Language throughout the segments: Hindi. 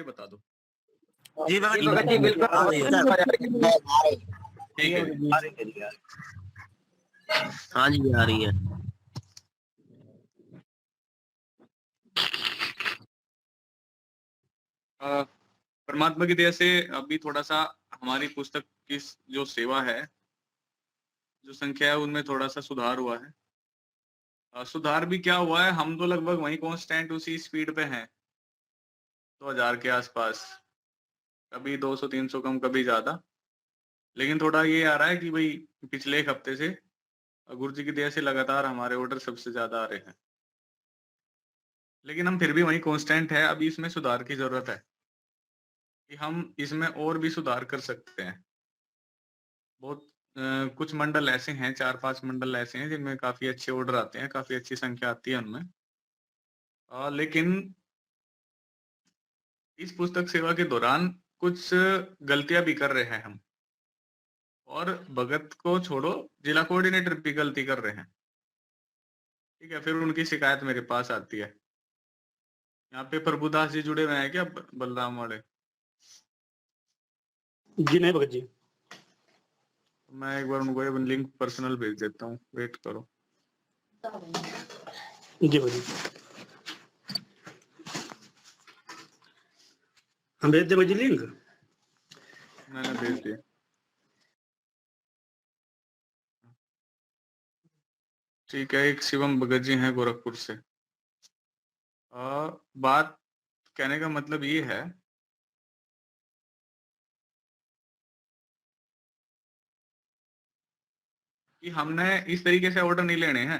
बता दो। जी भगत जी भगत जी बिल्कुल आ रही है। ठीक है। हाँ जी आ रही है। परमात्मा की दया से अभी थोड़ा सा हमारी पुस्तक की जो सेवा है, जो संख्या है, उनमें थोड़ा सा सुधार हुआ है। सुधार भी क्या हुआ है, हम तो लगभग वहीं कांस्टेंट उसी स्पीड पे हैं, 2000 के आसपास, कभी 200-300 कम, कभी ज्यादा। लेकिन थोड़ा ये आ रहा है कि भाई पिछले एक हफ्ते से गुरु जी की दया से लगातार हमारे ऑर्डर सबसे ज्यादा आ रहे हैं, लेकिन हम फिर भी वहीं कांस्टेंट है। अभी इसमें सुधार की जरूरत है कि हम इसमें और भी सुधार कर सकते हैं। बहुत कुछ मंडल ऐसे हैं, 4-5 मंडल ऐसे हैं जिनमें काफी अच्छे ऑर्डर आते हैं, काफी अच्छी संख्या आती है उनमें। लेकिन इस पुस्तक सेवा के दौरान कुछ गलतियां भी कर रहे हैं हम, और भगत को छोड़ो, जिला कोऑर्डिनेटर भी गलती कर रहे हैं। ठीक है, फिर उनकी शिकायत मेरे पास आती है। यहाँ पे प्रभुदास जी जुड़े हुए हैं क्या, बलराम वाले? जी नहीं भगत जी। मैं एक बार उनको ये लिंक पर्सनल भेज देता हूँ, वेट करो। जी भगत जी, हम भेज दे भगत जी लिंक। मैंने भेज दिया। ठीक है, एक शिवम भगत जी हैं गोरखपुर से। बात कहने का मतलब ये है कि हमने इस तरीके से ऑर्डर नहीं लेने हैं।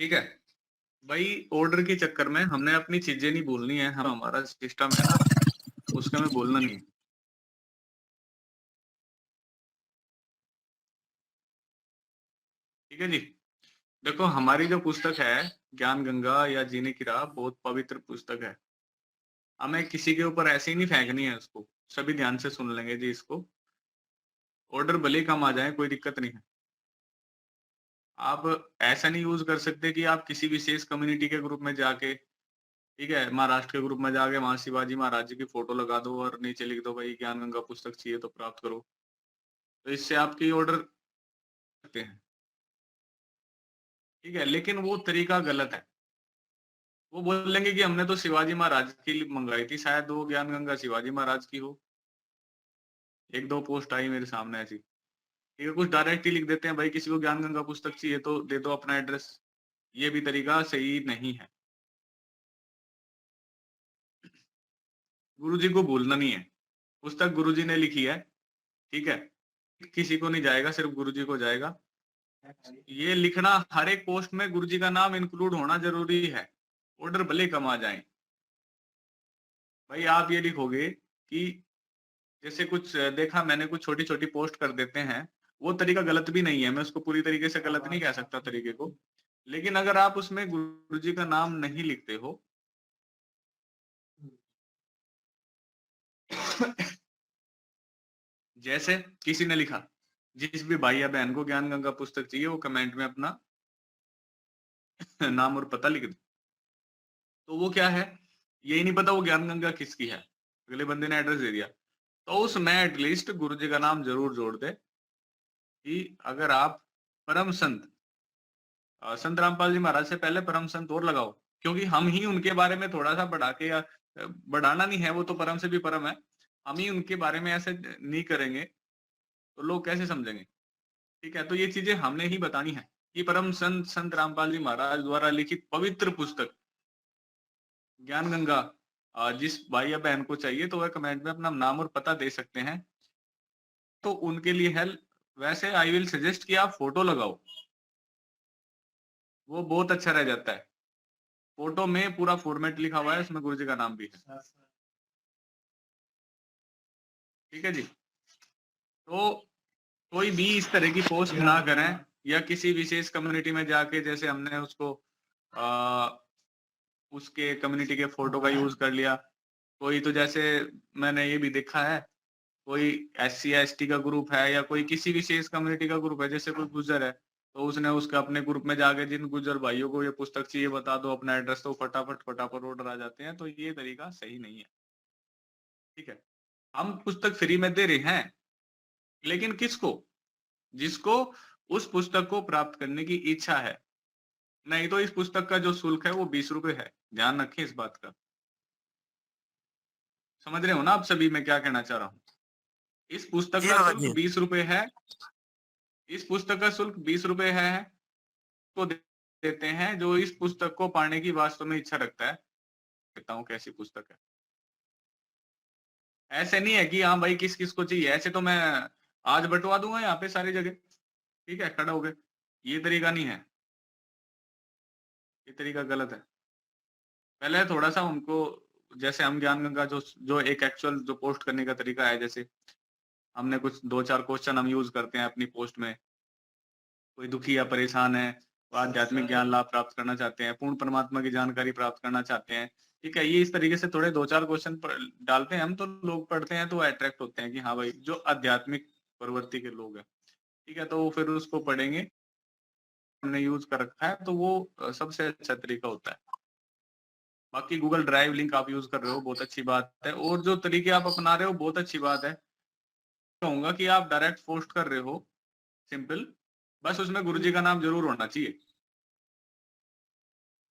ठीक है भाई, ऑर्डर के चक्कर में हमने अपनी चीजें नहीं बोलनी है, हम हमारा सिस्टम है ना, उसका में बोलना नहीं है। ठीक है जी, देखो हमारी जो पुस्तक है ज्ञान गंगा या जीने की राह, बहुत पवित्र पुस्तक है। हमें किसी के ऊपर ऐसे ही नहीं फेंकनी है उसको। सभी ध्यान से सुन लेंगे जी इसको। ऑर्डर भले कम आ जाए, कोई दिक्कत नहीं है। आप ऐसा नहीं यूज कर सकते कि आप किसी विशेष कम्युनिटी के ग्रुप में जाके, ठीक है, महाराष्ट्र के ग्रुप में जाके वहां शिवाजी महाराज जी की फोटो लगा दो और नीचे लिख दो भाई ज्ञान गंगा पुस्तक चाहिए तो प्राप्त करो। तो इससे आपकी ऑर्डर करते हैं। ठीक है, लेकिन वो तरीका गलत है। वो बोलेंगे कि हमने तो शिवाजी महाराज की मंगाई थी, शायद वो ज्ञान गंगा शिवाजी महाराज की हो। एक दो पोस्ट आई मेरे सामने ऐसी। ठीक है, कुछ डायरेक्ट ही लिख देते हैं भाई किसी को ज्ञान गंगा पुस्तक चाहिए तो दे दो अपना एड्रेस। ये भी तरीका सही नहीं है। गुरु जी को भूलना नहीं है, पुस्तक गुरु जी ने लिखी है। ठीक है, किसी को नहीं जाएगा, सिर्फ गुरु जी को जाएगा। ये लिखना, हर एक पोस्ट में गुरु जी का नाम इंक्लूड होना जरूरी है, ऑर्डर भले कम आ जाए। भाई आप ये लिखोगे कि जैसे कुछ देखा मैंने, कुछ छोटी छोटी पोस्ट कर देते हैं, वो तरीका गलत भी नहीं है, मैं उसको पूरी तरीके से गलत नहीं कह सकता तरीके को। लेकिन अगर आप उसमें गुरु जी का नाम नहीं लिखते हो जैसे किसी ने लिखा, जिस भी भाई या बहन को ज्ञान गंगा पुस्तक चाहिए वो कमेंट में अपना नाम और पता लिख दे, तो वो क्या है, यही नहीं पता वो ज्ञान गंगा किसकी है, अगले बंदे ने एड्रेस दे दिया। तो उसमें एटलीस्ट गुरु जी का नाम जरूर जोड़ दे कि अगर आप परम संत संत रामपाल जी महाराज से पहले परम संत और लगाओ, क्योंकि हम ही उनके बारे में थोड़ा सा बढ़ा के, या बढ़ाना नहीं है, वो तो परम से भी परम है, हम ही उनके बारे में ऐसे नहीं करेंगे तो लोग कैसे समझेंगे। ठीक है, तो ये चीजें हमने ही बतानी है कि परम संत संत रामपाल जी महाराज द्वारा लिखित पवित्र पुस्तक ज्ञान गंगा, जिस भाई या बहन को चाहिए तो वह कमेंट में अपना नाम और पता दे सकते हैं, तो उनके लिए है। वैसे आई विल सजेस्ट कि आप फोटो लगाओ, वो बहुत अच्छा रह जाता है। फोटो में पूरा फॉर्मेट लिखा हुआ है, उसमें गुरुजी का नाम भी है। ठीक है जी, तो कोई भी इस तरह की पोस्ट ना करें, या किसी विशेष कम्युनिटी में जाके जैसे हमने उसको उसके कम्युनिटी के फोटो का यूज कर लिया। कोई तो जैसे मैंने ये भी देखा है, कोई SC ST का ग्रुप है या कोई किसी विशेष कम्युनिटी का ग्रुप है, जैसे कोई गुजर है, तो उसने उसके अपने ग्रुप में जाके जिन गुजर भाइयों को ये पुस्तक चाहिए बता दो अपना एड्रेस, तो फटाफट ऑर्डर आ जाते हैं। तो ये तरीका सही नहीं है। ठीक है, हम पुस्तक फ्री में दे रहे हैं, लेकिन किसको? जिसको उस पुस्तक को प्राप्त करने की इच्छा है। नहीं तो इस पुस्तक का जो शुल्क है वो 20 रुपए है। ध्यान रखें इस बात का। समझ रहे हो ना आप सभी मैं क्या कहना चाह रहा हूँ? इस पुस्तक जी का भगत शुल्क जी। 20 रुपए है। इस पुस्तक का शुल्क 20 रुपए है। तो देते हैं जो इस पुस्तक को पढ़ने की वास्तव में इच्छा रखता है। कहता हूँ कैसी पुस्तक है। ऐसे नहीं है कि हाँ भाई किस किस को चाहिए, ऐसे तो मैं आज बंटवा दूंगा यहाँ पे सारी जगह। ठीक है, खड़ा हो गए। ये तरीका नहीं है, ये तरीका गलत है। पहले थोड़ा सा उनको, जैसे हम ज्ञान गंगा जो जो एक एक्चुअल जो पोस्ट करने का तरीका है, जैसे हमने कुछ 2-4 क्वेश्चन हम यूज करते हैं अपनी पोस्ट में। कोई दुखी या परेशान है, वो आध्यात्मिक ज्ञान लाभ प्राप्त करना चाहते हैं, पूर्ण परमात्मा की जानकारी प्राप्त करना चाहते हैं। ठीक है, ये इस तरीके से थोड़े 2-4 क्वेश्चन डालते हैं हम, तो लोग पढ़ते हैं तो अट्रैक्ट होते हैं कि हाँ भाई जो आध्यात्मिक प्रवृत्ति के लोग हैं। ठीक है, तो वो फिर उसको पढ़ेंगे। हमने यूज कर रखा है तो वो सबसे अच्छा तरीका होता है। बाकी गूगल ड्राइव लिंक आप यूज कर रहे हो, बहुत अच्छी बात है, और जो तरीके आप अपना रहे हो बहुत अच्छी बात है। कहूंगा कि आप डायरेक्ट पोस्ट कर रहे हो, सिंपल, बस उसमें गुरुजी का नाम जरूर होना चाहिए।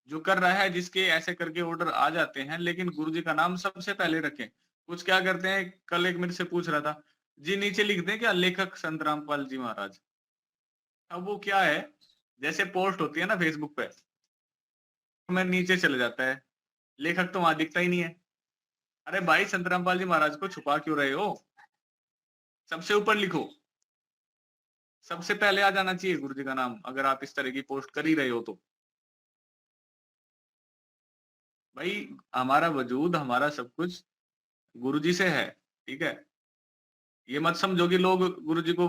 जो कर रहा है, जिसके ऐसे करके ऑर्डर आ जाते हैं, लेकिन गुरुजी का नाम सबसे पहले रखें। कुछ क्या करते हैं, कल एक मेरे से पूछ रहा था जी, नीचे लिख दें क्या लेखक संत रामपाल जी महाराज। अब वो क्या है, जैसे पोस्ट होती है ना फेसबुक पे, मैं नीचे चले जाता है, लेखक तो वहां दिखता ही नहीं है। अरे भाई संत रामपाल जी महाराज को छुपा क्यों रहे हो? सबसे ऊपर लिखो, सबसे पहले आ जाना चाहिए गुरु जी का नाम, अगर आप इस तरह की पोस्ट कर ही रहे हो तो। भाई हमारा वजूद, हमारा सब कुछ गुरु जी से है। ठीक है, ये मत समझो कि लोग गुरु जी को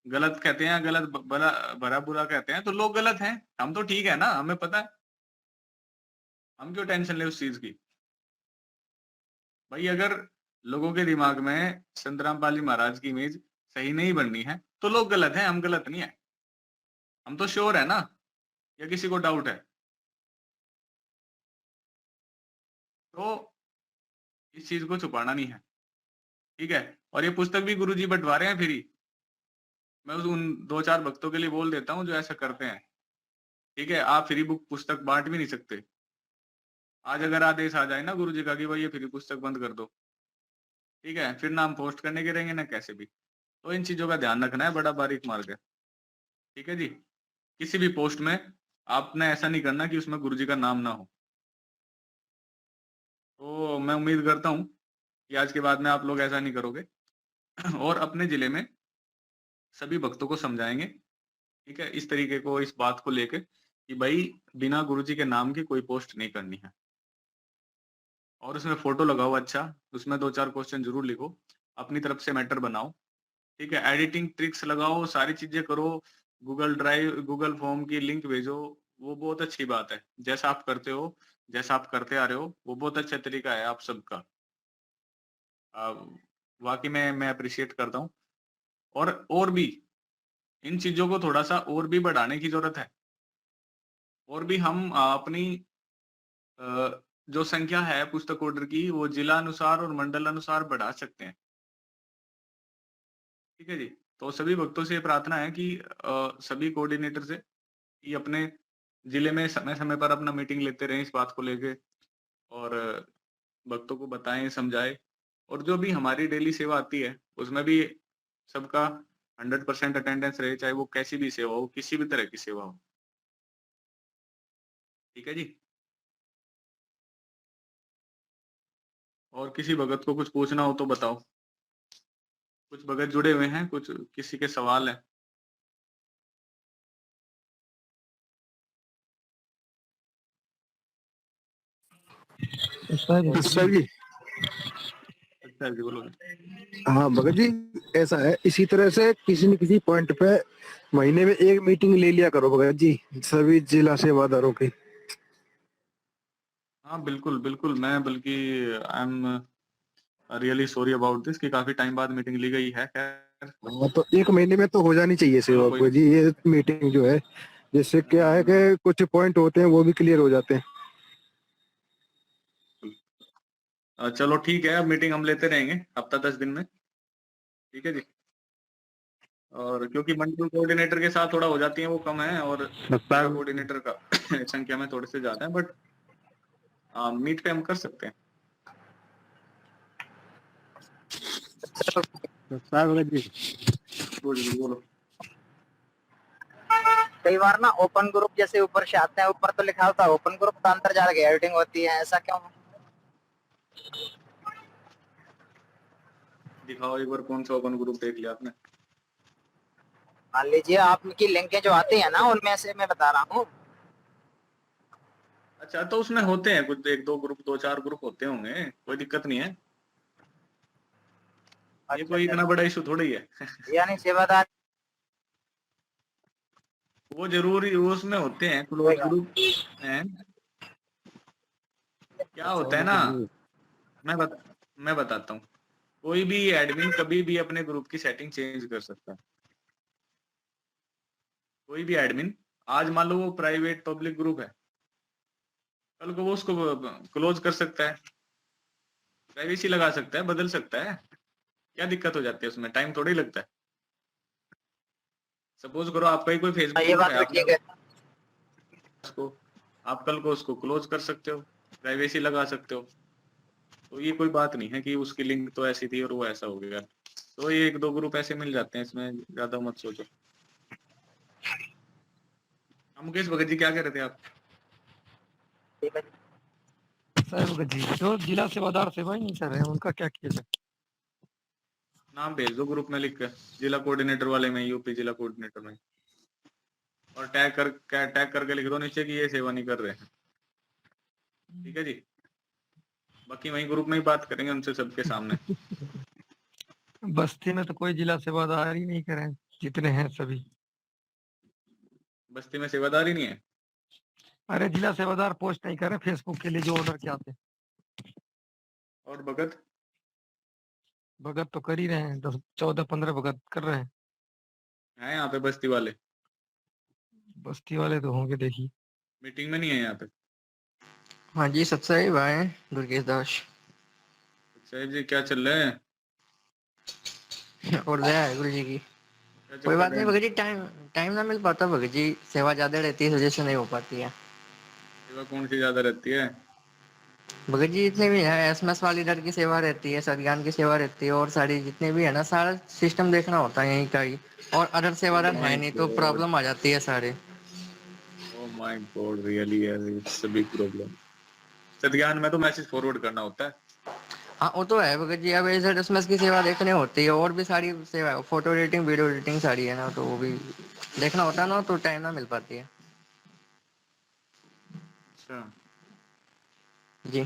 गलत कहते हैं, गलत भला भरा बुरा कहते हैं तो लोग गलत हैं, हम तो ठीक है ना, हमें पता है। हम क्यों टेंशन ले उस चीज की? भाई अगर लोगों के दिमाग में संत रामपाल जी महाराज की इमेज सही नहीं बननी है तो लोग गलत हैं, हम गलत नहीं है। हम तो श्योर है ना, या किसी को डाउट है? तो इस चीज को छुपाना नहीं है। ठीक है, और ये पुस्तक भी गुरुजी बंटवा रहे हैं फ्री। मैं उन 2-4 भक्तों के लिए बोल देता हूँ जो ऐसा करते हैं। ठीक है, आप फ्री बुक पुस्तक बांट भी नहीं सकते। आज अगर आदेश आ जाए ना गुरुजी का कि भाई ये फ्री पुस्तक बंद कर दो, ठीक है, फिर ना हम पोस्ट करने के रहेंगे ना कैसे भी। तो इन चीजों का ध्यान रखना है, बड़ा बारीक मार्ग है। ठीक है जी, किसी भी पोस्ट में आपने ऐसा नहीं करना कि उसमें गुरुजी का नाम ना हो। तो मैं उम्मीद करता हूँ कि आज के बाद में आप लोग ऐसा नहीं करोगे और अपने जिले में सभी भक्तों को समझाएंगे। ठीक है, इस तरीके को, इस बात को लेकर कि भाई बिना गुरुजी के नाम की कोई पोस्ट नहीं करनी है, और उसमें फोटो लगाओ अच्छा, उसमें 2-4 क्वेश्चन जरूर लिखो, अपनी तरफ से मैटर बनाओ। ठीक है, एडिटिंग ट्रिक्स लगाओ, सारी चीजें करो, गूगल ड्राइव, गूगल फॉर्म की लिंक भेजो, वो बहुत अच्छी बात है। जैसा आप करते हो, जैसा आप करते आ रहे हो, वो बहुत अच्छा तरीका है आप सबका। वाकई में मैं अप्रिशिएट करता हूँ। और भी इन चीजों को थोड़ा सा और भी बढ़ाने की जरूरत है, और भी हम अपनी जो संख्या है पुस्तक ऑर्डर की वो जिला अनुसार और मंडल अनुसार बढ़ा सकते हैं। ठीक है जी, तो सभी भक्तों से प्रार्थना है कि सभी कोऑर्डिनेटर से कि अपने जिले में समय समय पर अपना मीटिंग लेते रहें इस बात को लेके, और भक्तों को बताएं, समझाएं, और जो भी हमारी डेली सेवा आती है उसमें भी सबका 100% अटेंडेंस रहे, चाहे वो कैसी भी सेवा हो, किसी भी तरह की सेवा हो। ठीक है जी, और किसी भगत को कुछ पूछना हो तो बताओ। कुछ भगत जुड़े हुए हैं, कुछ किसी के सवाल है? सर जी। अच्छा जी, बोलो। हाँ भगत जी, ऐसा है, इसी तरह से किसी न किसी पॉइंट पे महीने में एक मीटिंग ले लिया करो भगत जी, सभी जिला सेवादारों की। हाँ बिल्कुल बिल्कुल, मैं बल्कि I am really sorry about this कि काफी टाइम बाद मीटिंग ली गई है। खैर हाँ, तो एक महीने में तो हो जानी चाहिए सेवा कोई- भगत जी ये मीटिंग जो है, जिससे क्या है कि कुछ पॉइंट होते हैं वो भी क्लियर हो जाते हैं। चलो ठीक है, अब मीटिंग हम लेते रहेंगे हफ्ता 10 दिन में, ठीक है जी। और क्योंकि मंडल कोऑर्डिनेटर के साथ थोड़ा हो जाती है वो कम है, और जिला कोऑर्डिनेटर का संख्या में थोड़े से ज्यादा है, बट मीट पे हम कर सकते हैं। भगत जी बोलो। कई बार ना ओपन ग्रुप जैसे ऊपर से आते हैं, ऊपर तो लिखा होता है ओपन ग्रुप का अंतर्जाल एडिटिंग होती है, ऐसा क्यों? दिखाओ एक बार कौन सा ओपन ग्रुप देख लिया आपने। मान लीजिए आपकी लिंकें जो आती है ना, उनमें से मैं बता रहा हूँ। अच्छा, तो उसमें होते हैं कुछ 1-2 ग्रुप, 2-4 ग्रुप होते होंगे, कोई दिक्कत नहीं है। ये अच्छा कोई इतना बड़ा इशू थोड़ी है। यानी सेवादार वो जरूरी वो उसमें होते हैं क्लोज ग्रुप हैं। क्या होता है ना, मैं बताता हूँ। कोई भी एडमिन कभी भी अपने ग्रुप की सेटिंग चेंज कर सकता है। कोई भी एडमिन, आज मान लो वो प्राइवेट पब्लिक ग्रुप है, कल को वो उसको क्लोज कर सकता है, प्राइवेसी लगा सकता है, बदल सकता है। क्या दिक्कत हो जाती है उसमें, टाइम थोड़ा ही लगता है। सपोज करो आपका ही कोई फेसबुक ये ग्रुप बात है, भी आपने ठीक है। उसको, आप कल को उसको क्लोज कर सकते हो, प्राइवेसी लगा सकते हो। तो ये कोई बात नहीं है कि उसकी लिंक तो ऐसी थी और वो ऐसा हो गया। तो ये 1-2 ग्रुप ऐसे मिल जाते हैं, इसमें ज्यादा मत सोचो। मुकेश भगत जी क्या कह रहे थे आप? ठीक है। सर जी जो जिला सेवादार सेवा ही नहीं कर रहे हैं उनका क्या किया जाए? नाम भेज दो ग्रुप में लिख कर, जिला कोऑर्डिनेटर वाले में, यूपी जिला कोऑर्डिनेटर में, और टैग करके लिख दो नीचे कि ये सेवा नहीं कर रहे हैं, ठीक है जी। बाकी वही ग्रुप में ही बात करेंगे उनसे सबके सामने। बस्ती में तो कोई जिला सेवादार ही नहीं करे, जितने हैं सभी। बस्ती में सेवादार ही नहीं है? अरे जिला सेवादार पोस्ट नहीं करे फेसबुक के लिए जो ऑर्डर के आते हैं। और भगत? भगत तो कर ही रहे हैं, 10, 14, 15 भगत कर रहे हैं। है यहाँ पे बस्ती वाले? बस्ती वाले तो होंगे, देखिए। मीटिंग में नहीं है यहाँ पे? हाँ जी, सत्साई भाई दुर्गेश दास साहब जी क्या चल रहा है? और दया है गुरु जी की। क्या कोई चक्कर बात नहीं है? भगत जी, टाइम टाइम ना मिल पाता भगत जी, सेवा ज्यादा रहती है इस वजह से नहीं हो पाती है। सेवा कौन सी ज्यादा रहती है? भगत जी जितने भी है एसएमएस वाली दर की सेवा रहती है, सदज्ञान की सेवा रहती है, और सारी जितने भी है ना, सारा सिस्टम देखना होता है यहीं का ही। और अदर सेवादार है नहीं तो प्रॉब्लम आ जाती है सारे। ओ माय गॉड, रियली है सभी प्रॉब्लम। सत्यान में तो मैसेज फॉरवर्ड करना होता है। हाँ वो तो है भगत जी, अब एसएमएस की सेवा देखने होती है, और भी सारी सेवा, फोटो एडिटिंग वीडियो एडिटिंग सारी है ना, तो वो भी देखना होता है ना, तो टाइम ना मिल पाती है अच्छा, जी।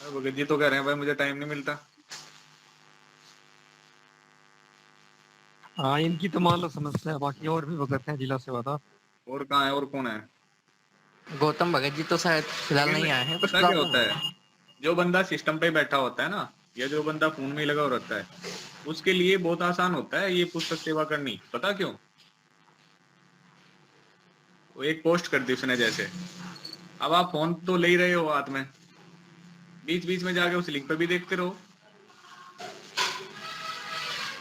भगत जी तो कह रहे हैं भाई मुझे टाइम नहीं मिलता। हाँ इनकी तो मान लो समस्या है, बाकी और भी भगत हैं जिला सेवादार। और कहाँ है, और कौन है? गौतम भगत जी तो शायद फिलहाल लेकिन नहीं आए हैं, कुछ पता क्या प्रॉब्लम होता है। है, जो बंदा सिस्टम पे बैठा होता है ना, या जो बंदा फोन में ही लगा रहता है, उसके लिए बहुत आसान होता है ये पुस्तक सेवा करनी। पता क्यों? वो एक पोस्ट कर दी उसने जैसे, अब आप फोन तो ले ही रहे हो हाथ में, बीच बीच में जाके उस लिंक पे भी देखते रहो।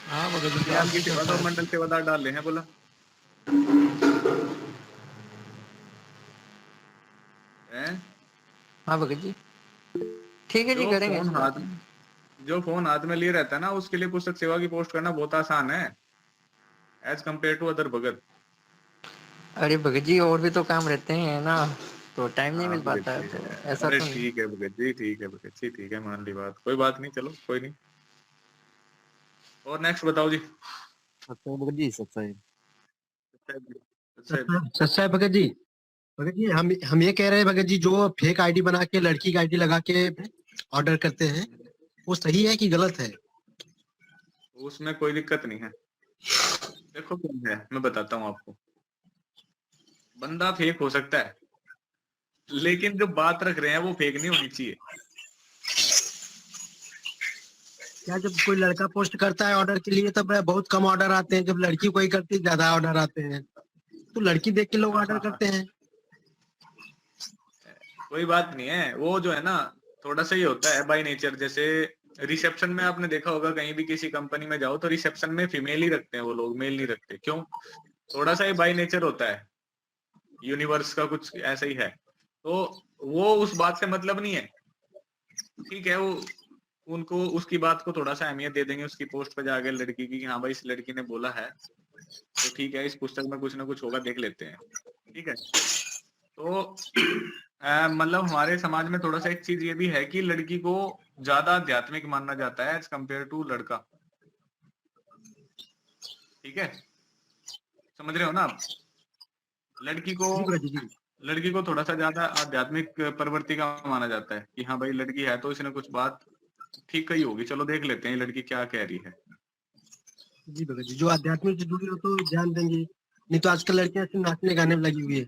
हाँ भगत जी सत्यान की भी सेवा करता तो है। मंडल सेवादार डाल रहे हैं, बोला है। हाँ भगत जी, ठीक है जी, जो करेंगे फोन ऐसी हाथ बात नहीं। जो फोन हाथ में लिए रहता है ना, उसके लिए पुस्तक सेवा की पोस्ट करना बहुत आसान है, एज कम्पेयर टू अदर भगत। अरे भगत जी और भी तो काम रहते हैं ना, तो टाइम नहीं हाँ मिल भगत पाता है, जी तो है। ऐसा अरे तो नहीं। ठीक है भगत जी, ठीक है भगत जी, ठीक है, मान ली बात, कोई बात नहीं, चलो कोई नहीं। और नेक्स्ट बताओ जी। सत्साई भगत जी सत्साई। अच्छा, सच्चा भगत जी। भगत जी हम ये कह रहे हैं भगत जी, जो फेक आईडी बना के लड़की की आईडी लगा के ऑर्डर करते हैं, वो सही है कि गलत है? उसमें कोई दिक्कत नहीं है। देखो क्या है, मैं बताता हूँ आपको। बंदा फेक हो सकता है, लेकिन जो बात रख रहे हैं वो फेक नहीं होनी चाहिए। क्या जब कोई लड़का पोस्ट करता है ऑर्डर के लिए तब बहुत कम ऑर्डर आते हैं, जब लड़की कोई करती है ज्यादा ऑर्डर आते हैं, तो लड़की देख के लोग ऑर्डर करते हैं। कोई बात नहीं है, वो जो है ना थोड़ा सा ही होता है बाय नेचर। जैसे रिसेप्शन में आपने देखा होगा, कहीं भी किसी कंपनी में जाओ तो रिसेप्शन में फीमेल ही रखते हैं वो लोग, मेल नहीं रखते। क्यों? थोड़ा सा ही बाय नेचर होता है, यूनिवर्स का कुछ ऐसा ही है। तो वो उस बात से मतलब नहीं है, ठीक है। वो उनको उसकी बात को थोड़ा सा अहमियत दे देंगे उसकी पोस्ट पे जाके लड़की की, कि हाँ भाई इस लड़की ने बोला है तो ठीक है, इस पुस्तक में कुछ ना कुछ होगा, देख लेते हैं, ठीक है। तो मतलब हमारे समाज में थोड़ा सा एक चीज ये भी है कि लड़की को ज्यादा आध्यात्मिक माना जाता है एज कम्पेयर टू लड़का, ठीक है, समझ रहे हो ना आप? लड़की को थोड़ा सा ज्यादा आध्यात्मिक प्रवृत्ति का माना जाता है कि हाँ भाई लड़की है तो इसने कुछ बात ठीक कही होगी, चलो देख लेते हैं लड़की क्या कह रही है। जी भगत जी, जो आध्यात्मिक से जुड़ी हो तो ध्यान देंगे, नहीं तो आजकल लड़कियां सिर्फ नाचने गाने में लगी हुई है।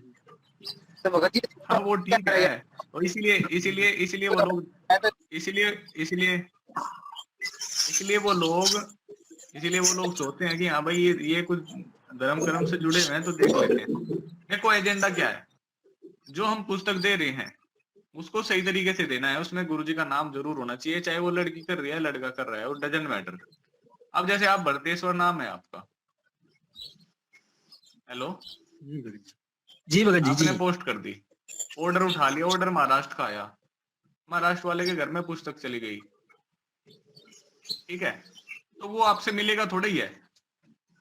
तो भगत जी हाँ वो ठीक है, और इसीलिए वो लोग इसीलिए वो लोग सोचते हैं कि हाँ भाई ये कुछ धर्म कर्म से जुड़े हुए हैं तो देख लेते हैं। देखो एजेंडा क्या है, जो हम पुस्तक दे रहे हैं उसको सही तरीके से देना है, उसमें गुरुजी का नाम जरूर होना चाहिए, चाहे वो लड़की कर रही है लड़का कर रहा है, वो डजंट मैटर। अब जैसे आप भरतेश्वर नाम है आपका, हेलो जी भगत जी, आपने पोस्ट कर दी, ऑर्डर उठा लिया, ऑर्डर महाराष्ट्र का आया, महाराष्ट्र वाले के घर में पुस्तक चली गई, ठीक है, तो वो आपसे मिलेगा थोड़ा ही है,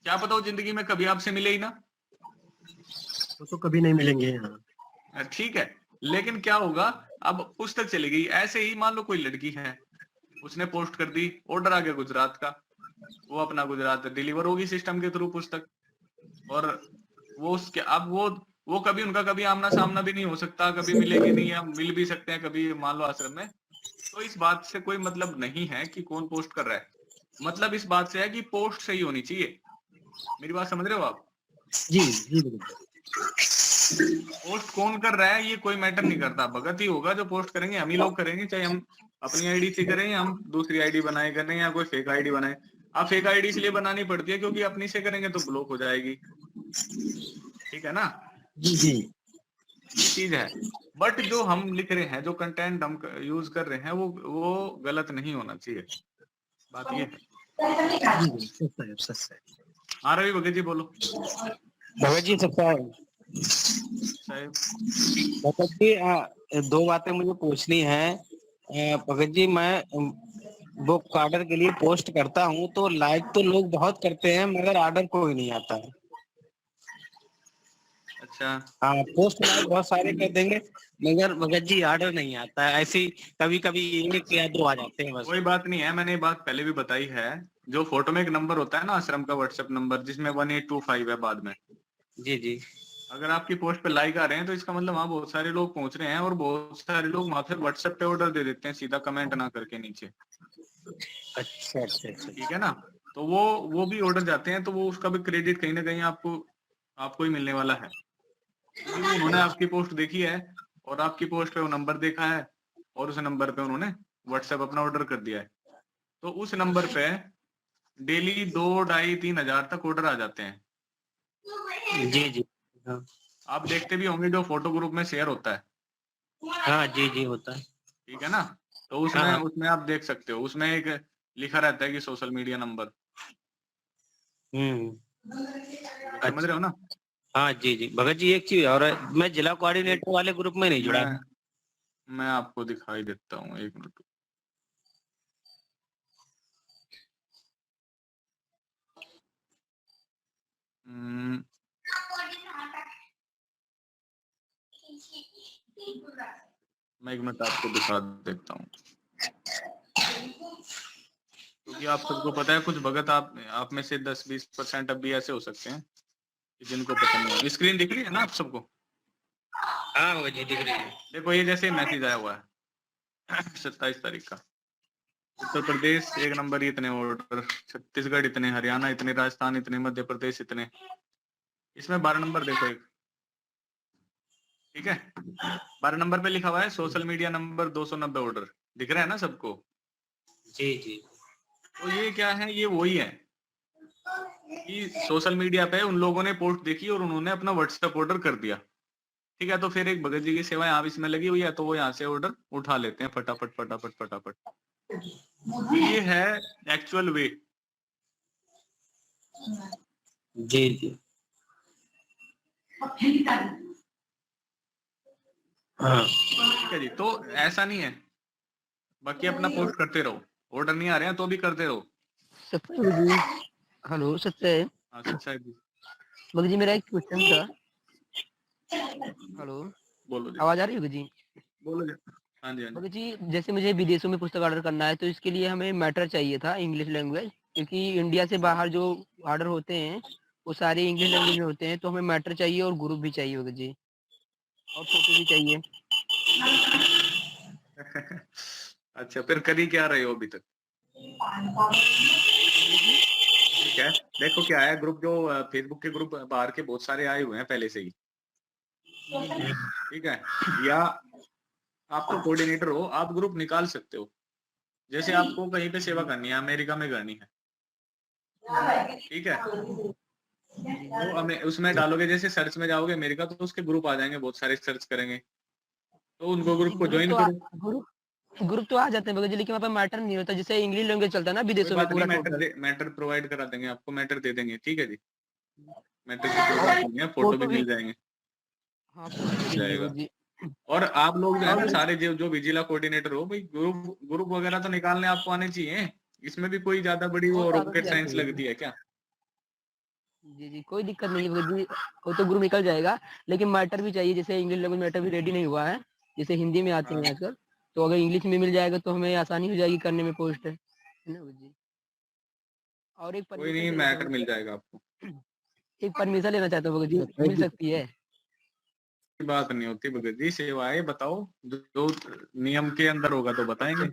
क्या पता वो जिंदगी में कभी आपसे मिले ही ना, वो तो कभी नहीं मिलेंगे। हाँ ठीक है। लेकिन क्या होगा, अब पुस्तक चली गई, ऐसे ही मान लो कोई लड़की है, उसने पोस्ट कर दी, ऑर्डर आ गया गुजरात का, वो अपना गुजरात डिलीवर होगी सिस्टम के थ्रू पुस्तक, और वो उसके अब वो कभी उनका कभी आमना सामना भी नहीं हो सकता, कभी मिलेंगे नहीं, या मिल भी सकते हैं कभी मान लो आश्रम में। तो इस बात से कोई मतलब नहीं है कि कौन पोस्ट कर रहा है, मतलब इस बात से है कि पोस्ट सही होनी चाहिए। मेरी बात समझ रहे हो आप? जी जी भगत जी। पोस्ट कौन कर रहा है ये कोई मैटर नहीं करता, भगत ही होगा जो पोस्ट करेंगे, हम ही लोग करेंगे, चाहे हम अपनी आईडी से करें या हम दूसरी आईडी बनाए करें या कोई फेक आईडी बनाए। आप फेक आईडी इसलिए बनानी पड़ती है क्योंकि अपनी से करेंगे तो ब्लॉक हो जाएगी, ठीक है ना? जी जी, ये चीज है। बट जो हम लिख रहे हैं, जो कंटेंट हम यूज कर रहे हैं, वो गलत नहीं होना चाहिए, बात ये है। सच है। हाँ रवि भगत जी बोलो। भगत जी सकता है साहब भगत जी, दो बातें मुझे पूछनी है। भगत जी, मैं बुक ऑर्डर के लिए पोस्ट करता हूँ तो लाइक तो लोग बहुत करते हैं मगर ऑर्डर कोई नहीं आता है। अच्छा, हाँ, पोस्ट लाइक बहुत सारे कर देंगे मगर भगत जी ऑर्डर नहीं आता है। ऐसी कभी कभी एक या दो आ जाते हैं बस। कोई बात नहीं है, मैंने ये बात पहले भी बताई है, जो फोटो में एक नंबर होता है ना आश्रम का व्हाट्सएप नंबर, जिसमें 1825 है बाद में, जी जी, अगर आपकी पोस्ट पे लाइक आ रहे हैं तो इसका मतलब वहाँ बहुत सारे लोग पहुंच रहे हैं, और बहुत सारे लोग वहां फिर व्हाट्सएप पे ऑर्डर दे देते हैं सीधा, कमेंट ना करके नीचे, अच्छा अच्छा अच्छा। ठीक है ना? तो वो भी ऑर्डर जाते हैं, तो वो उसका भी क्रेडिट कहीं ना कहीं आपको ही मिलने वाला है, क्योंकि उन्होंने आपकी पोस्ट देखी है और आपकी पोस्ट पे वो नंबर देखा है, और उस नंबर पे उन्होंने व्हाट्सएप अपना ऑर्डर कर दिया है। तो उस नंबर पे डेली 2-2.5-3 हजार तक ऑर्डर आ जाते हैं। जी जी, हाँ आप देखते भी होंगे जो फोटो ग्रुप में शेयर होता है, हाँ, जी जी होता है। ठीक है ना? तो हाँ। उसमें आप देख सकते हो, उसमें एक लिखा रहता है कि सोशल मीडिया नंबर, समझ रहे हो ना? हाँ जी जी, भगत जी एक चीज और है, मैं जिला कोऑर्डिनेटर वाले ग्रुप में नहीं जुड़ा। मैं आपको दिखाई देता हूँ, एक मिनट। मैं एक मिनट आपको दिखा देता हूँ, क्योंकि आप सबको पता है कुछ भगत आप में से 10-20% अब भी ऐसे हो सकते हैं जिनको पसंद नहीं है। स्क्रीन दिख रही है ना आप सबको? हाँ भगत जी दिख रही है। देखो ये जैसे मैसेज आया हुआ है 27 तारीख का, उत्तर प्रदेश 1 नंबर इतने ऑर्डर, छत्तीसगढ़ इतने, हरियाणा इतने, राजस्थान इतने, मध्य प्रदेश इतने, इसमें 12 नंबर देखो एक, ठीक है, 12 नंबर पे लिखा हुआ है सोशल मीडिया नंबर 290 ऑर्डर, दिख रहा है ना सबको? जी जी, तो ये क्या है, ये वही है कि सोशल मीडिया पे उन लोगों ने पोस्ट देखी और उन्होंने अपना व्हाट्सएप ऑर्डर कर दिया। ठीक है, तो फिर एक भगत जी की सेवा यहाँ इसमें लगी हुई है, तो वो यहाँ से ऑर्डर उठा लेते हैं फटाफट फटाफट फटाफट। ये है एक्चुअल वे। जी जी। हाँ ठीक है जी, तो ऐसा नहीं है, बाकी अपना पोस्ट करते रहो, ऑर्डर नहीं आ रहे हैं तो भी करते रहो। सत्य जी, हेलो सत्य है। हाँ सच्चाई जी, भगत जी मेरा एक क्वेश्चन था। हेलो, बोलो जी, आवाज आ रही है भगत जी? बोलो जी। हाँ जी, हाँ जी। भगत जी जैसे मुझे विदेशों में पुस्तक ऑर्डर करना है, तो इसके लिए हमें मैटर चाहिए था इंग्लिश लैंग्वेज, क्योंकि इंडिया से बाहर जो ऑर्डर होते हैं वो सारे इंग्लिश लैंग्वेज में होते हैं, तो हमें मैटर चाहिए और ग्रुप भी चाहिए भगत जी, और फोटो भी चाहिए। अच्छा, फिर कर ही क्या रहे हो अभी तक? ठीक है, देखो क्या है, ग्रुप जो फेसबुक के ग्रुप बाहर के बहुत सारे आए हुए हैं पहले से ही। ठीक है, या आप तो कोऑर्डिनेटर हो, आप ग्रुप निकाल सकते हो। जैसे आपको कहीं पे सेवा करनी है, अमेरिका में करनी है, ठीक है, तो हमें उसमें डालोगे, जैसे सर्च में जाओगे अमेरिका, तो उसके ग्रुप आ जाएंगे, बहुत सारे सर्च करेंगे, तो उनको ग्रुप को ज्वाइन करो। ग्रुप तो आ जाते हैं भगत जी, लेकिन वहाँ पे मैटर नहीं होता, जैसे इंग्लिश लैंग्वेज चलता है ना कोई विदेशों में बात नहीं, पूरा टोटल। मैटर प्रोवाइड करा देंगे आपको, मैटर दे देंगे। ठीक है जी, मैटर की कोई बात नहीं है, फोटो भी मिल जाएंगे, हाँ मिल जाएगा। भगत जी। और आप लोग जो है ना और सारे जो विजिला कोऑर्डिनेटर हो भाई, ग्रुप वगैरह तो निकालने आपको आने चाहिए। इसमें भी कोई ज्यादा बड़ी वो तो रॉकेट साइंस लगती है क्या? जी जी, कोई दिक्कत नहीं है भगत जी, वो तो ग्रुप निकल जाएगा, लेकिन मैटर भी चाहिए। जैसे इंग्लिश लैंग्वेज मैटर भी रेडी नहीं हुआ है, जैसे हिंदी में आते हाँ, हैं आजकल, तो अगर इंग्लिश में मिल जाएगा तो हमें आसानी हो जाएगी करने में पोस्ट, है ना भगत जी? और एक कोई परमिशन नहीं, चाहिए था मैटर भगत मिल जी, जाएगा आपको। एक परमिशन लेना चाहता हूँ भगत जी, मिल सकती है? कोई बात नहीं होती भगत जी, सेवाएं बताओ, जो नियम के अंदर होगा तो बताएंगे।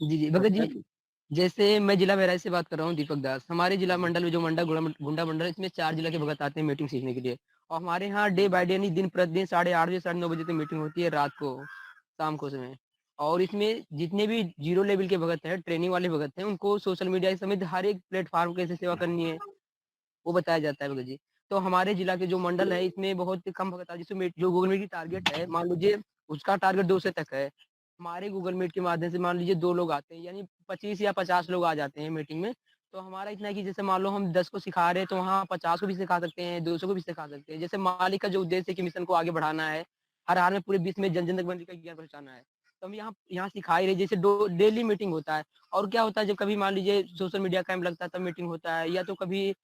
जी जी भगत जी, जैसे मैं जिला बहराइच से बात कर रहा हूँ, दीपक दास। हमारे जिला मंडल में जो गुंडा मंडल है, इसमें 4 जिला के भगत आते हैं मीटिंग सीखने के लिए, और हमारे यहाँ डे बाय डे नहीं, दिन प्रतिदिन 8:30 बजे 9:30 बजे तक मीटिंग होती है, रात को, शाम को समय। और इसमें जितने भी 0 लेवल के भगत हैं, ट्रेनिंग वाले भगत हैं, उनको सोशल मीडिया समेत हर एक प्लेटफॉर्म कैसे सेवा करनी है वो बताया जाता है भगत जी। तो हमारे जिला के जो मंडल है, इसमें बहुत कम भगत है, जिसमें जो गूगल मीट की टारगेट है, मान लीजिए उसका टारगेट 2 से तक है, हमारे गूगल मीट के माध्यम से मान लीजिए 2 लोग आते हैं, यानी 25 या 50 लोग आ जाते हैं मीटिंग में। तो हमारा इतना है कि जैसे मान लो हम 10 को सिखा रहे हैं, तो वहाँ 50 को भी सिखा सकते हैं, 200 को भी सिखा सकते हैं। जैसे मालिक का जो उद्देश्य है कि मिशन को आगे बढ़ाना है, हर हाल में पूरे विश्व में जन जन तक मंदिर का ज्ञान पहुंचाना है, तो हम यहाँ सिखा ही रहे। जैसे डेली मीटिंग होता है। और क्या होता है, जब कभी मान लीजिए सोशल मीडिया कैंप लगता है तब मीटिंग होता है, या तो कभी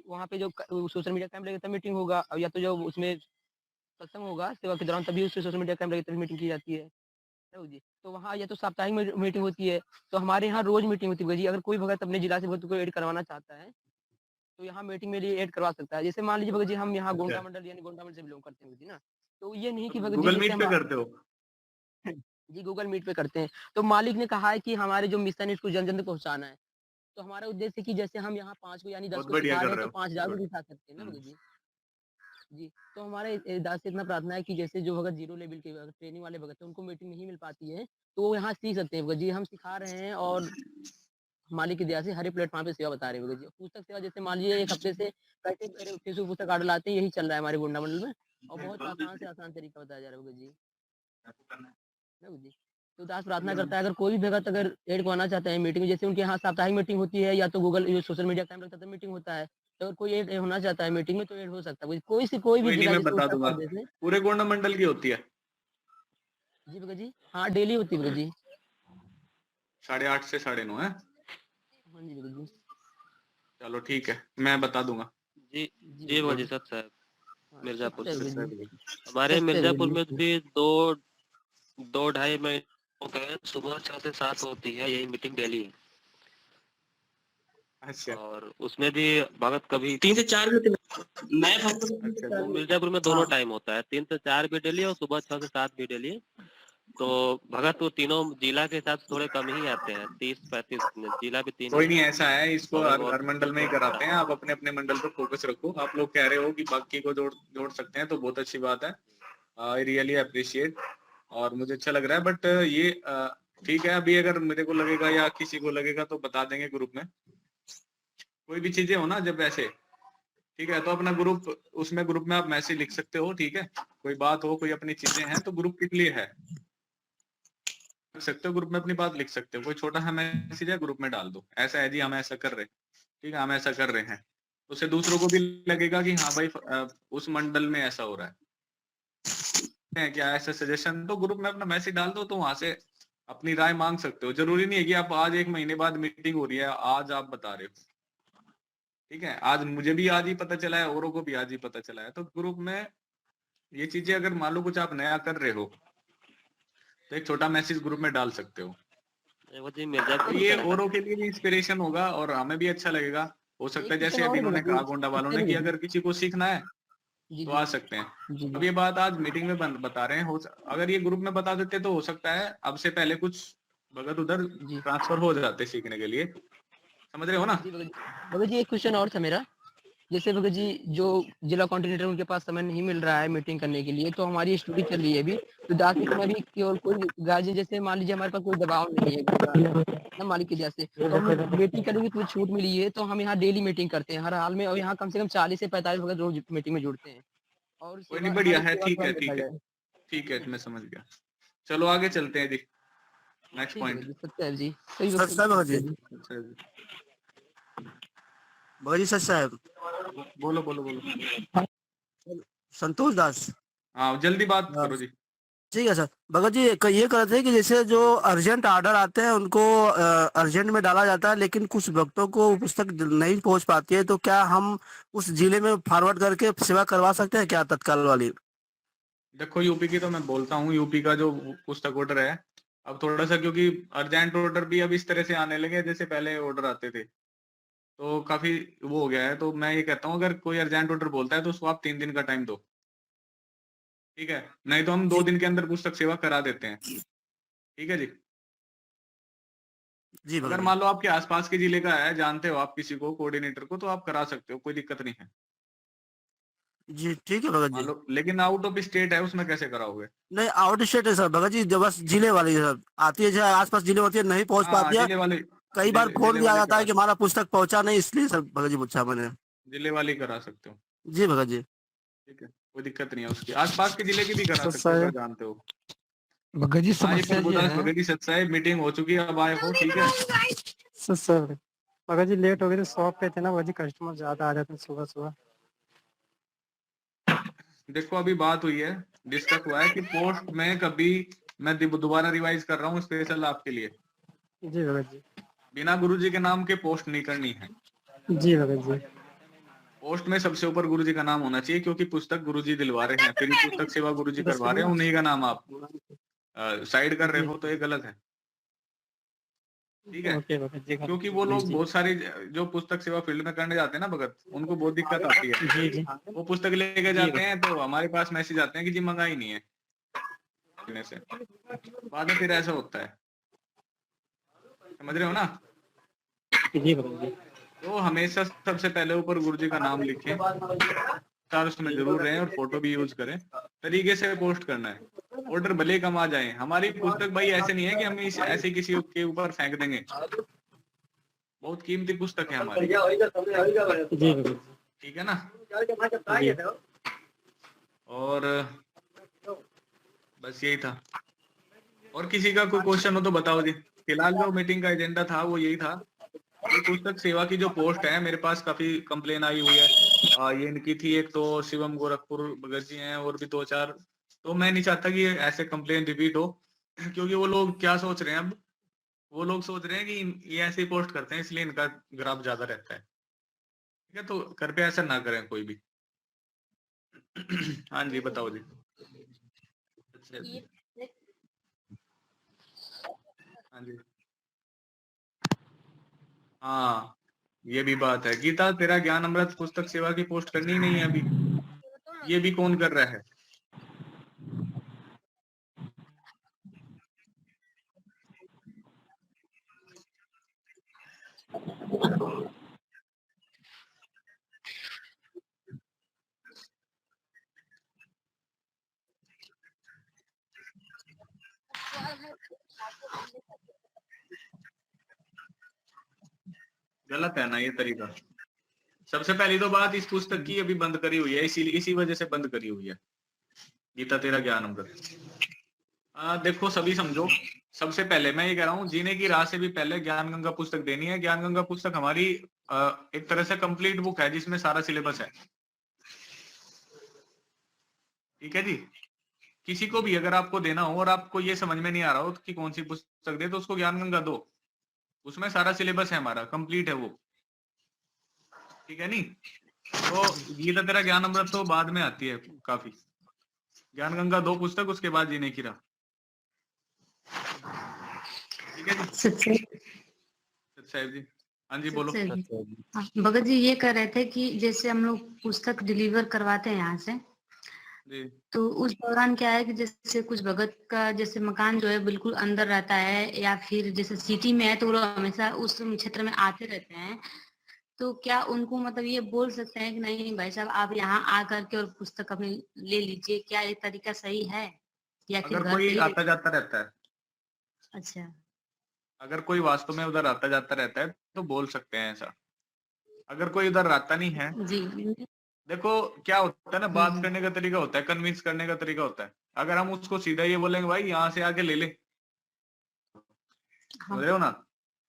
वहाँ पे जो सोशल मीडिया कैंप लगेगा तब मीटिंग होगा, और या तो जो उसमें सत्संग होगा सेवा के दौरान, तभी उससे सोशल मीडिया कैंप लगेगा तभी मीटिंग की जाती है जी। तो वहाँ या तो साप्ताहिक मीटिंग होती है, तो हमारे यहाँ रोज मीटिंग होती है जी। अगर कोई भगत अपने जिला से भक्त को ऐड करवाना चाहता है, तो यहाँ मीटिंग में लिए ऐड करवा सकता है। जैसे मान लीजिए भगत जी, हम यहाँ गोंडा मंडल यानी गोंडा मंडल से बिलोंग करते हैं जी ना, तो ये नहीं कि भगत जी गूगल जैसे मीट पे हम करते हो? जी गूगल मीट पे करते हैं। तो मालिक ने कहा है कि हमारे जो मिशन है इसको जन जन तक पहुँचाना है, तो हमारा उद्देश्य है कि जैसे हम यहाँ 5 को यानी 10 बहुत को बढ़िया सिखा कर रहे हैं, रहे तो हो, 5000 को गुड। भी सिखा सकते हैं ना भगत जी। जी, तो हमारे दास से इतना प्रार्थना है कि जैसे जो भगत 0 लेवल के भगत ट्रेनिंग वाले भगत हैं, उनको मीटिंग नहीं मिल पाती है, तो वो यहाँ सीख सकते हैं भगत जी। हम सिखा रहे हैं, और मालिक की दया से हर एक प्लेटफॉर्म पे सेवा बता रहे हैं भगत जी। पुस्तक सेवा जैसे मान लीजिए 1 हफ्ते से कैसे फेसबुक पुस्तक ऑर्डर लाते हैं, यही चल रहा है हमारे गोंडा मंडल में, और बहुत आसान से आसान तरीका बताया जा रहा है भगत जी। ना भगत जी, तो दास प्रार्थना करता है, अगर कोई भी भगत अगर ऐड करवाना चाहते हैं मीटिंग में, जैसे उनके यहाँ साप्ताहिक मीटिंग होती है, या तो गूगल सोशल मीडिया कैंप लगता है मीटिंग होता है, तो अगर कोई ऐड होना चाहता है मीटिंग में, तो ऐड हो सकता है। कोई भी कोई नहीं, जिला, मैं जैसे बता उत्तर दूंगा, प्रदेश में। पूरे गोंडा मंडल की होती है जी भगत जी, हाँ डेली होती है भगत जी। 8:30 से 9:30 है। हाँ जी भगत जी। चलो ठीक है, मैं बता दूंगा। जी जी जी भगत जी जी। सर साहब, हाँ, मिर्जापुर सत्य है से। भगत जी, हमारे सत्य है मिर्जापुर भगत में जी। भी 2-2.5 महीनों के सुबह 6 से 7 होती है यही मीटिंग डेली, अच्छा और उसमें भी भगत कभी 3 से 4 भी नए अच्छा वो मिर्जापुर में दोनों टाइम होता है, 3 से 4 भी डेली और सुबह 6 से 7 भी डेली। तो भगत वो तीनों जिला के हिसाब से थोड़े कम ही आते हैं, 30-35 जिला भी 3 ही कोई नहीं, है, ऐसा है, इसको थोड़े हर बहुत। मंडल में ही कराते हैं। आप अपने अपने मंडल पर फोकस रखो। आप लोग कह रहे हो कि बाकी को जोड़ जोड़ सकते हैं, तो बहुत अच्छी बात है। आई रियली अप्रिशिएट, और मुझे अच्छा लग रहा है। बट ये ठीक है, अभी अगर मेरे को लगेगा या किसी को लगेगा तो बता देंगे ग्रुप में। कोई भी चीजें हो ना जब ऐसे, ठीक है, तो अपना ग्रुप, उसमें ग्रुप में आप मैसेज लिख सकते हो, ठीक है। कोई बात हो, कोई अपनी चीजें हैं तो ग्रुप के लिए है, लिख सकते हो ग्रुप में, अपनी बात लिख सकते हो। कोई छोटा सा मैसेज है ग्रुप में डाल दो, ऐसा है जी, हम ऐसा कर रहे हैं, ठीक है, हम ऐसा कर रहे हैं। उससे दूसरों को भी लगेगा कि हाँ भाई उस मंडल में ऐसा हो रहा है क्या, ऐसा सजेशन, तो ग्रुप में अपना मैसेज डाल दो, तो वहां से अपनी राय मांग सकते हो। जरूरी नहीं है कि आप आज 1 महीने बाद मीटिंग हो रही है आज आप बता रहे हो, ठीक है। आज मुझे भी आज ही पता चला है, औरों को भी आज ही पता चला है। तो ग्रुप में ये चीजें अगर मान लो कुछ आप नया कर रहे हो तो एक छोटा मैसेज ग्रुप में डाल सकते हो, वो जी तो मिर्जापुर ये का औरों के लिए भी इंस्पिरेशन होगा और हमें भी अच्छा लगेगा। हो सकता है जैसे अभी इन्होंने कहा गोंडा वालों ने कि अगर किसी को सीखना है जी तो जी आ सकते हैं। जी अब जी ये बात आज मीटिंग में बता रहे हैं, अगर ये ग्रुप में बता देते तो हो सकता है अब से पहले कुछ भगत उधर जी ट्रांसफर हो जाते सीखने के लिए, समझ रहे हो ना। जी भगत जी एक क्वेश्चन और था मेरा। जैसे भगत जी जो जिला कोऑर्डिनेटर उनके पास समय नहीं मिल रहा है मीटिंग करने के लिए, तो हमारी स्टडी चल रही है अभी, तो दाखिल में भी केवल कोई गार्जियन, जैसे मान लीजिए हमारे पास कोई दबाव नहीं है ना मालिक की वजह से, तो हम मीटिंग करेंगे तो छूट मिली है, तो हम यहाँ डेली मीटिंग करते हैं हर हाल में, और यहाँ कम से कम 40 से 45 भगत रोज मीटिंग में जुड़ते हैं, और कोई सेवा नहीं, बढ़िया हमारी है, सेवा ठीक कौन है, देखा ठीक है, जाए। ठीक है, मैं समझ गया। चलो आगे चलते हैं जी, नेक्स्ट ठीक है पॉइंट। भगत जी, सत्य जी, सही सच साहब भगत जी, अच्छा जी, भगत जी सच साहब, बोलो बोलो बोलो। संतोष दास। हाँ जल्दी बात हाँ, करो जी। ठीक है सर। भगत जी ये कर रहे थे कि जैसे जो अर्जेंट ऑर्डर आते हैं उनको अर्जेंट में डाला जाता है, लेकिन कुछ भक्तों को वो पुस्तक नहीं पहुंच पाती है, तो क्या हम उस जिले में फॉरवर्ड करके सेवा करवा सकते हैं क्या तत्काल वाली? देखो यूपी की तो मैं बोलता हूँ, यूपी का जो पुस्तक ऑर्डर है अब थोड़ा सा, क्योंकि अर्जेंट ऑर्डर भी अब इस तरह से आने लगे जैसे पहले ऑर्डर आते थे, तो काफी वो हो गया है। तो मैं ये कहता हूँ अगर कोई अर्जेंट ऑर्डर बोलता है तो उसको आप 3 दिन का टाइम दो, ठीक है, नहीं तो हम जी 2 दिन के अंदर पुस्तक सेवा करा देते हैं, ठीक है जी। जी भगत अगर जी। मान लो आपके आसपास के जिले का है, जानते हो आप किसी को कोऑर्डिनेटर को, तो आप करा सकते हो, कोई दिक्कत नहीं है। जी ठीक है भगत मान जी। लो लेकिन आउट ऑफ स्टेट है, उसमें कैसे कराओगे। नहीं, आउट स्टेट है सर भगत जी, जो बस जिले वाली सर आती है, जो आसपास जिले होती है नहीं पहुंच हाँ पाती है। जिले वाले, कई बार फोन जिले भी आ वाले जाता है करा, कि हमारा पुस्तक पहुंचा नहीं, इसलिए सर भगत जी पूछा मैंने। जिले वाले करा सकते हो, जी भगत जी। ठीक है, कोई दिक्कत नहीं है। उसकी आसपास के जिले की भी करा सच सकते हो अगर साहेब जानते हो। भगत जी हाँ ये समस्या ये प्रभुदास है। भगत जी सच साहिब, मीटिंग हो चुकी है, अब आए हो, ठीक है। सच साहब भगत जी लेट हो गए थे, शॉप पे थे ना भगत जी, कस्टमर ज्यादा आ जाते हैं सुबह सुबह। देखो अभी बात हुई है, डिस्कस हुआ है कि पोस्ट में कभी, मैं दोबारा रिवाइज कर रहा हूँ स्पेशल आपके लिए, जी भगत जी। बिना गुरुजी के नाम के पोस्ट नहीं करनी है। जी भगत जी। पोस्ट में सबसे ऊपर गुरुजी का नाम होना चाहिए, क्योंकि पुस्तक गुरुजी दिलवा रहे हैं, फ्री पुस्तक सेवा गुरुजी 10 करवा रहे हैं, किलो। उन्हीं का नाम आप साइड कर रहे जी हो, तो ये गलत है, ठीक है। ओके भगत जी। क्योंकि वो लोग जी बहुत सारी जो पुस्तक सेवा फील्ड में करने जाते हैं ना भगत, उनको बहुत दिक्कत आती है। जी जी वो पुस्तक लेके जी जाते हैं तो हमारे पास मैसेज आते हैं कि जी मंगाई नहीं है, लेने से बाद में फिर ऐसा होता है, समझ रहे हो ना। जी भगत जी। तो हमेशा सबसे पहले ऊपर गुरुजी का नाम लिखें, चार उसमें जरूर रहें, और फोटो भी यूज करें, तरीके से पोस्ट करना है। ऑर्डर भले कम आ जाए, हमारी पुस्तक भाई ऐसे नहीं है कि हम ऐसे किसी के ऊपर फेंक देंगे, बहुत कीमती पुस्तक है हमारी, जी भगत ठीक है ना। जी। और बस यही था, और किसी का कोई क्वेश्चन हो तो बताओ जी। फिलहाल जो मीटिंग का एजेंडा था वो यही था कि पुस्तक सेवा की जो पोस्ट है, मेरे पास काफी कंप्लेन आई हुई है, ये इनकी थी एक तो, शिवम गोरखपुर भगत जी हैं और भी 2-4, तो मैं नहीं चाहता कि ऐसे कंप्लेन रिपीट हो, क्योंकि वो लोग क्या सोच रहे हैं अब, वो लोग सोच रहे हैं कि ये ऐसे ही पोस्ट करते हैं इसलिए इनका ग्राफ ज्यादा रहता है, ठीक है, तो कृपया ऐसा ना करें कोई भी। हाँ जी बताओ जी। अच्छा जी, हाँ जी, हाँ ये भी बात है। गीता तेरा ज्ञान अमृत पुस्तक सेवा की पोस्ट करनी ही नहीं है अभी, ये भी कौन कर रहा है। गलत है ना ये तरीका। सबसे पहली तो बात, इस पुस्तक की अभी बंद करी हुई है, इसी वजह से बंद करी हुई है, गीता तेरा ज्ञान अमृत। देखो सभी समझो, सबसे पहले मैं ये कह रहा हूँ, जीने की राह से भी पहले ज्ञान गंगा पुस्तक देनी है। ज्ञान गंगा पुस्तक हमारी एक तरह से कंप्लीट बुक है, जिसमें सारा सिलेबस है। ठीक है जी। किसी को भी अगर आपको देना हो और आपको ये समझ में नहीं आ रहा हो कि कौन सी पुस्तक दे, तो उसको ज्ञान गंगा दो, उसमें सारा सिलेबस है, हमारा कंप्लीट है वो। ठीक है नहीं? तो गीता तेरा ज्ञान अमृत तो बाद में आती है काफी। ज्ञान गंगा दो पुस्तक, उसके बाद जीने की राह। ठीक है जी। सत्य जी, हाँ जी बोलो। हाँ, भगत जी ये कह रहे थे कि जैसे हम लोग पुस्तक डिलीवर करवाते हैं यहाँ से, जी तो उस दौरान क्या है कि जैसे कुछ भगत का जैसे मकान जो है बिल्कुल अंदर रहता है, या फिर जैसे सिटी में है तो वो लोग हमेशा उस क्षेत्र में आते रहते हैं, तो क्या उनको मतलब ये बोल सकते हैं कि नहीं भाई साहब आप यहाँ आ करके और पुस्तक अपनी ले लीजिए, क्या ये तरीका सही है, या फिर अगर घर पे कोई ही? आता जाता रहता है, अच्छा। अगर कोई वास्तव में उधर आता जाता रहता है तो बोल सकते हैं ऐसा। अगर कोई उधर आता नहीं है, जी। देखो क्या होता है ना, बात हम्म। करने का तरीका होता है, कन्विंस करने का तरीका होता है। अगर हम उसको सीधा ये बोलेंगे भाई यहाँ से आके ले ले, हाँ। समझ रहे हो ना,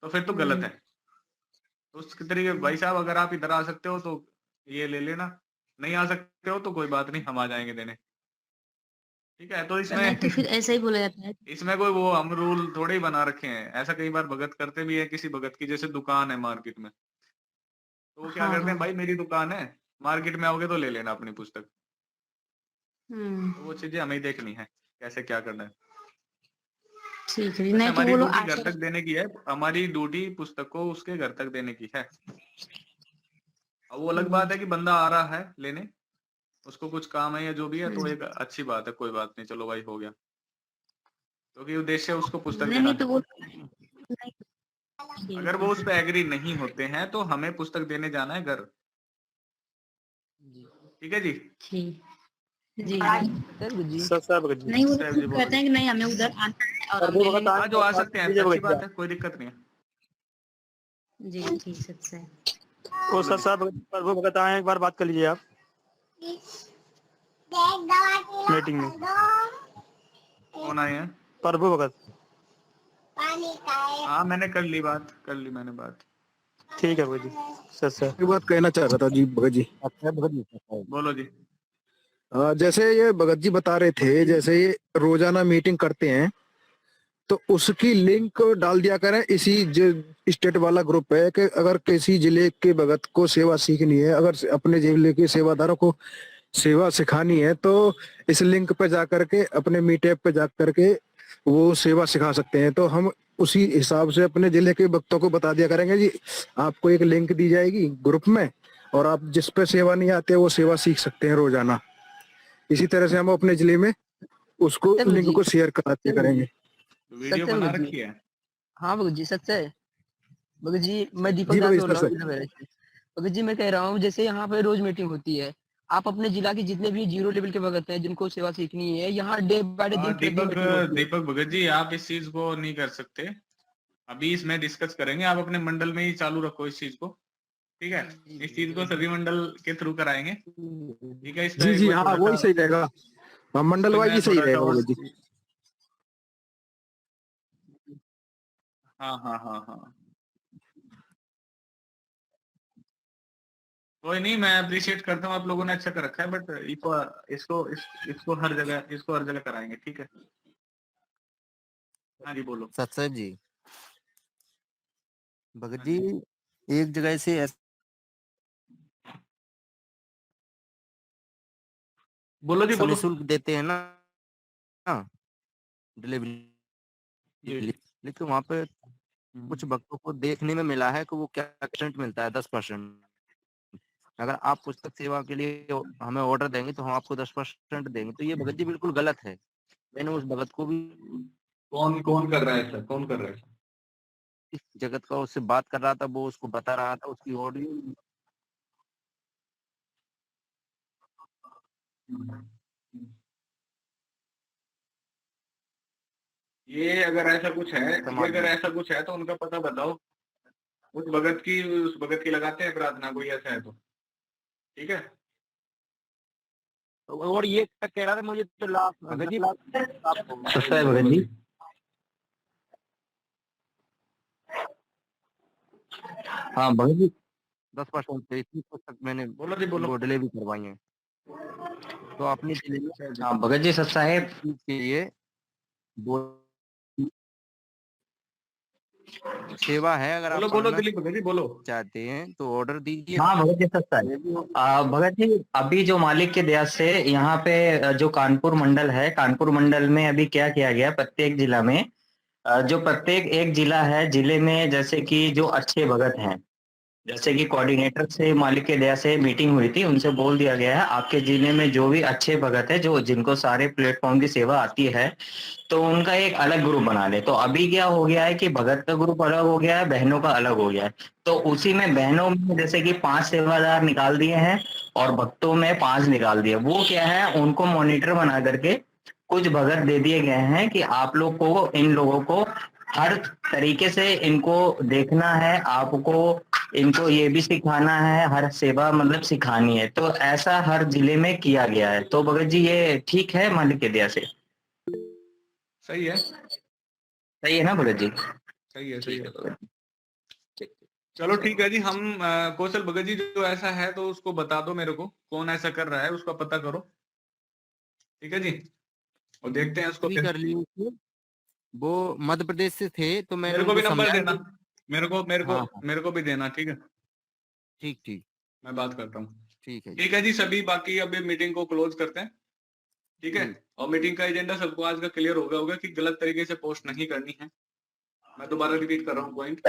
तो फिर तो गलत है। तो उसके तरीके, भाई साहब अगर आप इधर आ सकते हो तो ये ले लेना, नहीं आ सकते हो तो कोई बात नहीं, हम आ जाएंगे देने। ठीक है, तो नहीं तो इसमें फिर ऐसा ही बोला जाता है। इसमें कोई वो हम रूल थोड़े ही बना रखे हैं। ऐसा कई बार भगत करते भी है, किसी भगत की जैसे दुकान है मार्केट में, तो वो क्या हाँ करते हैं, हाँ। भाई मेरी दुकान है, मार्केट में आओगे तो ले लेना अपनी पुस्तक। तो वो चीजें हमें ही देखनी है, कैसे क्या करना है। ठीक है, वैसे नहीं तो हमारी वो लोग ड्यूटी घर आते तक देने की है, हमारी ड्यूटी पुस्तक को उसके घर तक देने की है। अब वो अलग बात है कि बंदा आ रहा है लेने, उसको कुछ काम है या जो भी है, तो एक अच्छी बात है, कोई बात नहीं, चलो भाई हो गया, क्योंकि उद्देश्य उसको पुस्तक नहीं देना नहीं तो वो है। नहीं। अगर वो उस पर एग्री नहीं होते हैं तो हमें पुस्तक देने जाना है घर। ठीक है जी। ठीक। जी जी। सर भगत जी। नहीं वो साहब जी खुद बोलो कहते जी। हैं कि नहीं हमें उधर आना है और हम प्रभु ले भगत लेंगे। हाँ जो आ बात सकते हैं कीजिए तो अच्छी भगत जी बात आप। है, कोई दिक्कत नहीं है। जी ठीक सच है। ओ बोलो सर जी। साहब प्रभु भगत आए, एक बार बात कर लीजिए आप मीटिंग में। कौन आए हैं? प्रभु भगत। हाँ मैंने कर ली बात, कर ली मैंने बात। ठीक है भगत जी। सर एक बात कहना चाह रहा था जी भगत जी। बोलो जी। जैसे ये भगत जी बता रहे थे, जैसे ये रोजाना मीटिंग करते हैं, तो उसकी लिंक डाल दिया करें इसी जो स्टेट वाला ग्रुप है, कि अगर किसी जिले के भगत को सेवा सीखनी है, अगर अपने जिले के सेवादारों को सेवा सिखानी है, तो इस लिंक पे जा करके, अपने मीटअप पे जा करके वो सेवा सिखा सकते हैं। तो हम उसी हिसाब से अपने जिले के भक्तों को बता दिया करेंगे जी, आपको एक लिंक दी जाएगी ग्रुप में, और आप जिस पे सेवा नहीं आते वो सेवा सीख सकते हैं रोजाना। इसी तरह से हम अपने जिले में उसको सत्यम लिंक जी। को शेयर करा दिया करेंगे। वीडियो सत्यम बना जी। रखी है। हाँ भगत जी सच है। भगत जी मैं दीपक जी दास भाई बोल सर रहा हूँ सर। जिला बैराज से। भगत जी मैं कह रहा हूँ जैसे यहाँ पे रोज मीटिंग होती है, आप अपने जिला के जितने भी जीरो लेवल के भगत हैं जिनको सेवा सीखनी है, यहाँ डे बाय डे दिन प्रतिदिन दीपक मीटिंग होती है। दीपक भगत जी, आप इस चीज को नहीं कर सकते, अभी इसमें डिस्कस करेंगे। आप अपने मंडल में ही चालू रखो इस चीज को। ठीक है, इस चीज को सभी मंडल के थ्रू कराएंगे। ठीक है, इस पे जी एक जी बार हाँ, थोड़ा वही सा, सही रहेगा। हाँ, इस मंडल पे वाइज मैं ही सही थोड़ा सा रहेगा और, भगत जी। हाँ हाँ हाँ हाँ, कोई नहीं, मैं अप्रिशिएट करता हूँ, आप लोगों ने अच्छा कर रखा है, बट इसको हर जगह कराएंगे। ठीक है। हाँ जी बोलो। सत्सर जी, भगत हाँ जी जी एक जगह से बोलो जी बोलो। निःशुल्क देते हैं ना डिलीवरी जी। के लिए, लेकिन वहां पे हम्म। कुछ भक्तों को देखने में मिला है कि वो क्या परसेंट मिलता है, 10%। अगर आप पुस्तक सेवा के लिए हमें ऑर्डर देंगे तो हम आपको 10% देंगे, तो ये भगत जी बिल्कुल गलत है। मैंने उस भगत को भी कौन कौन कर रहा है सर, कौन कर रहा है? इस जगत का उससे बात कर रहा था, वो उसको बता रहा था उसकी ऑडियो। हम्म। ये अगर ऐसा कुछ है तो उनका पता बताओ, उस भगत की लगाते हैं प्रार्थना, कोई ऐसा है तो ठीक है। और ये कह रहा था मुझे तो लास्ट भगत जी सस्ता है भगत जी। हाँ भगत जी 10% से इतनी पुस्तक मैंने बोलो जी बोलो। वो डिलीवरी करवाई है, तो अपनी हाँ भगत जी सस्ता है के लिए वो सेवा है, अगर बोलो आप बोलो पढ़ना दिलीप भगत जी बोलो। चाहते हैं तो ऑर्डर दीजिए। हाँ भगत जी सस्ता है। भगत जी अभी जो मालिक के दया से यहाँ पे जो कानपुर मंडल है, कानपुर मंडल में अभी क्या किया गया, प्रत्येक जिला में जो प्रत्येक एक जिला है, जिले में जैसे कि जो अच्छे भगत हैं, जैसे कि कोऑर्डिनेटर से मालिक के दया से मीटिंग हुई थी, उनसे बोल दिया गया है आपके जिले में जो भी अच्छे भगत है, जो जिनको सारे प्लेटफॉर्म की सेवा आती है, तो उनका एक अलग ग्रुप बना ले। तो अभी क्या हो गया है कि भगत का ग्रुप अलग हो गया है, बहनों का अलग हो गया है। तो उसी में बहनों में जैसे कि 5 सेवादार निकाल दिए हैं और भक्तों में 5 निकाल दिए। वो क्या है, उनको मॉनिटर बना करके कुछ भगत दे दिए गए हैं कि आप लोग को, इन लोगों को हर तरीके से इनको देखना है, आपको इनको ये भी सिखाना है, हर सेवा मतलब सिखानी है। तो ऐसा हर जिले में किया गया है। तो भगत जी ये ठीक है मालिक के दया से? सही है, सही है ना भगत जी? सही है। चलो ठीक है जी। हम कौशल भगत जी जो ऐसा है तो उसको बता दो मेरे को, कौन ऐसा कर रहा है उसका पता करो, ठीक है जी, और देखते हैं उसको। कर ली उसने। वो मध्य प्रदेश से थे, तो मैंने मेरे को भी उनको नंबर समझाया। देना, मेरे को भी देना, ठीक है, ठीक मैं बात करता हूँ। ठीक है ठीक है जी सभी, बाकी अभी मीटिंग को क्लोज करते हैं, ठीक है। और मीटिंग का एजेंडा सबको आज का क्लियर हो गया होगा कि गलत तरीके से पोस्ट नहीं करनी है। मैं दोबारा रिपीट कर रहा हूँ पॉइंट,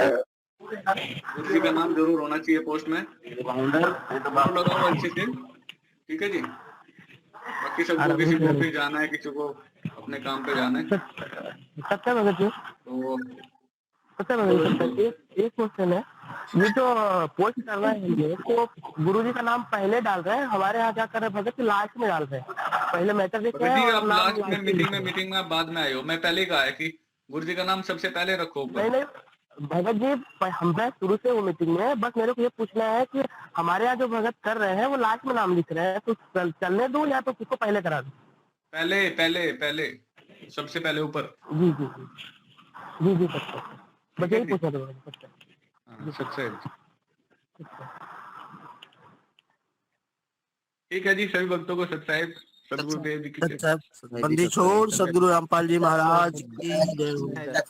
कुर्सी का नाम जरूर होना चाहिए पोस्ट में, फोटो लगाओ अच्छे से, ठीक है जी। बाकी सबको, किसी को ऑफिस जाना है, किसी को अपने काम पे जाना है, सत्य भगत जी, तो सत्य भगत जी, एक क्वेश्चन है, ये जो पोस्ट कर रहे हैं ये तो गुरुजी का नाम पहले डाल रहे हैं, हमारे यहाँ क्या कर रहे हैं भगत जी, लास्ट में डाल रहे हैं, पहले मैटर लिख रहे भगत हैं जी और आप नाम लास्ट में लास्ट में लिख रहे हैं। मीटिंग में आप बाद में आए हो। मैं पहले ही कहा है कि गुरु जी का नाम सबसे पहले रखो ऊपर। नहीं भगत जी, हम मैं शुरू से वो मीटिंग में, बस मेरे को ये पूछना है कि हमारे यहाँ जो भगत कर रहे हैं वो लास्ट में नाम लिख रहे हैं, तो चलने दो या तो किसको पहले करा दो? पहले सबसे पहले ऊपर। जी सत्य, बस यही पूछा था सत्य। सत्य, ठीक है जी। सभी भक्तों को सत्साहिब सदगुरुदेव जी की बंदी छोड़ सदगुरु रामपाल जी महाराज की जय हो।